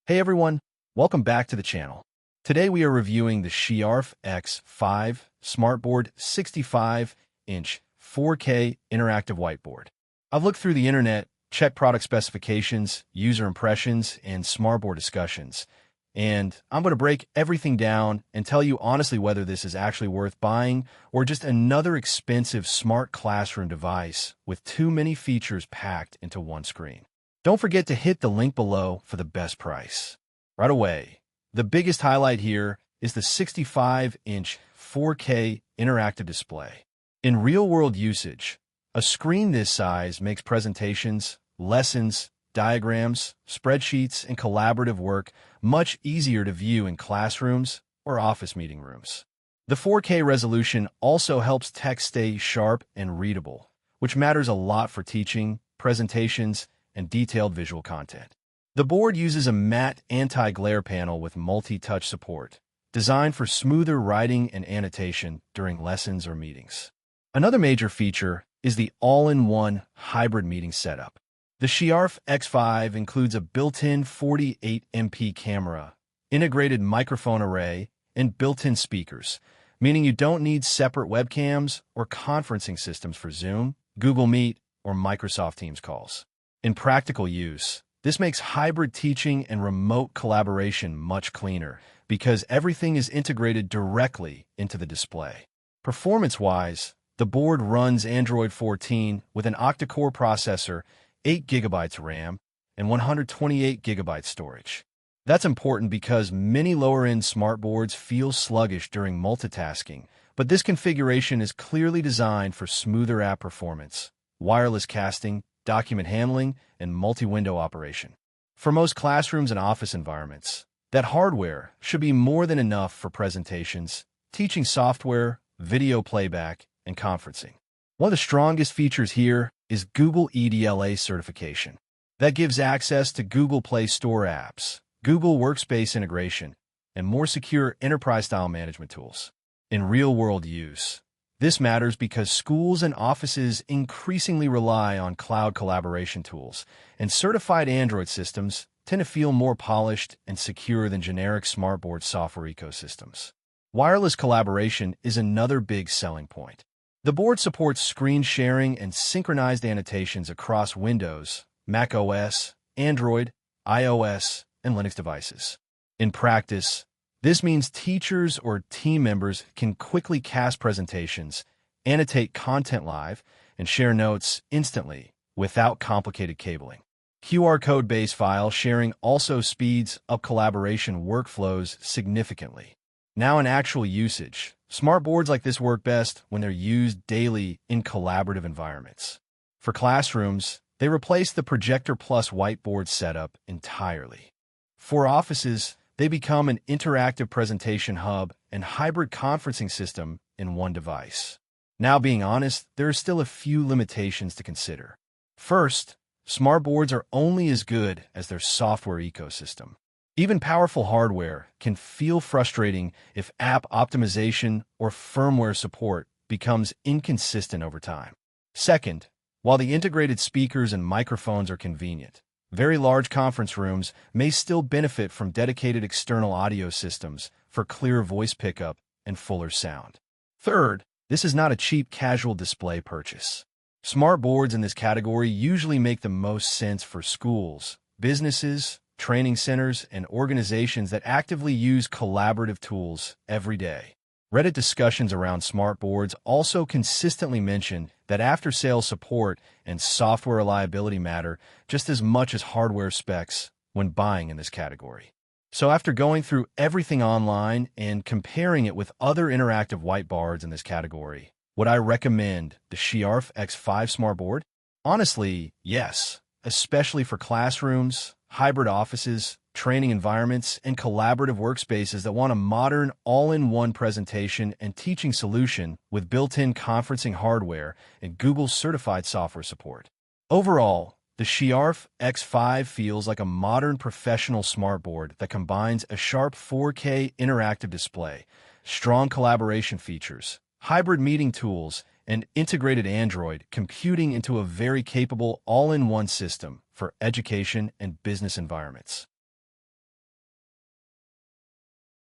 Hey everyone, welcome back to the channel. Today we are reviewing the Shiarffe X5 Smart Board 65-inch 4K interactive whiteboard. I've looked through the internet, checked product specifications, user impressions, and smartboard discussions, and I'm going to break everything down and tell you honestly whether this is actually worth buying or just another expensive smart classroom device with too many features packed into one screen. Don't forget to hit the link below for the best price. Right away, the biggest highlight here is the 65-inch 4K interactive display. In real-world usage, a screen this size makes presentations, lessons, diagrams, spreadsheets, and collaborative work much easier to view in classrooms or office meeting rooms. The 4K resolution also helps text stay sharp and readable, which matters a lot for teaching, presentations, and detailed visual content. The board uses a matte anti-glare panel with multi-touch support, designed for smoother writing and annotation during lessons or meetings. Another major feature is the all-in-one hybrid meeting setup. The Shiarffe X5 includes a built-in 48MP camera, integrated microphone array, and built-in speakers, meaning you don't need separate webcams or conferencing systems for Zoom, Google Meet, or Microsoft Teams calls. In practical use, this makes hybrid teaching and remote collaboration much cleaner because everything is integrated directly into the display. Performance-wise, the board runs Android 14 with an octa-core processor, 8 GB RAM, and 128 GB storage. That's important because many lower-end smartboards feel sluggish during multitasking, but this configuration is clearly designed for smoother app performance, wireless casting, document handling, and multi-window operation. For most classrooms and office environments, that hardware should be more than enough for presentations, teaching software, video playback, and conferencing. One of the strongest features here is Google EDLA certification. That gives access to Google Play Store apps, Google Workspace integration, and more secure enterprise-style management tools. In real-world use, this matters because schools and offices increasingly rely on cloud collaboration tools, and certified Android systems tend to feel more polished and secure than generic smartboard software ecosystems. Wireless collaboration is another big selling point. The board supports screen sharing and synchronized annotations across Windows, Mac OS, Android, iOS, and Linux devices. In practice, this means teachers or team members can quickly cast presentations, annotate content live, and share notes instantly without complicated cabling. QR code-based file sharing also speeds up collaboration workflows significantly. Now in actual usage, smart boards like this work best when they're used daily in collaborative environments. For classrooms, they replace the projector plus whiteboard setup entirely. For offices, they become an interactive presentation hub and hybrid conferencing system in one device. Now, being honest, there are still a few limitations to consider. First, smart boards are only as good as their software ecosystem. Even powerful hardware can feel frustrating if app optimization or firmware support becomes inconsistent over time. Second, while the integrated speakers and microphones are convenient, very large conference rooms may still benefit from dedicated external audio systems for clearer voice pickup and fuller sound. Third, this is not a cheap casual display purchase. Smart boards in this category usually make the most sense for schools, businesses, training centers, and organizations that actively use collaborative tools every day. Reddit discussions around smart boards also consistently mention that after-sales support and software reliability matter just as much as hardware specs when buying in this category. So after going through everything online and comparing it with other interactive whiteboards in this category, would I recommend the Shiarffe X5 Smart Board? Honestly, yes, especially for classrooms, hybrid offices, training environments, and collaborative workspaces that want a modern, all-in-one presentation and teaching solution with built-in conferencing hardware and Google certified software support. Overall, the Shiarffe X5 feels like a modern professional smartboard that combines a sharp 4K interactive display, strong collaboration features, hybrid meeting tools, and integrated Android computing into a very capable all-in-one system for education and business environments.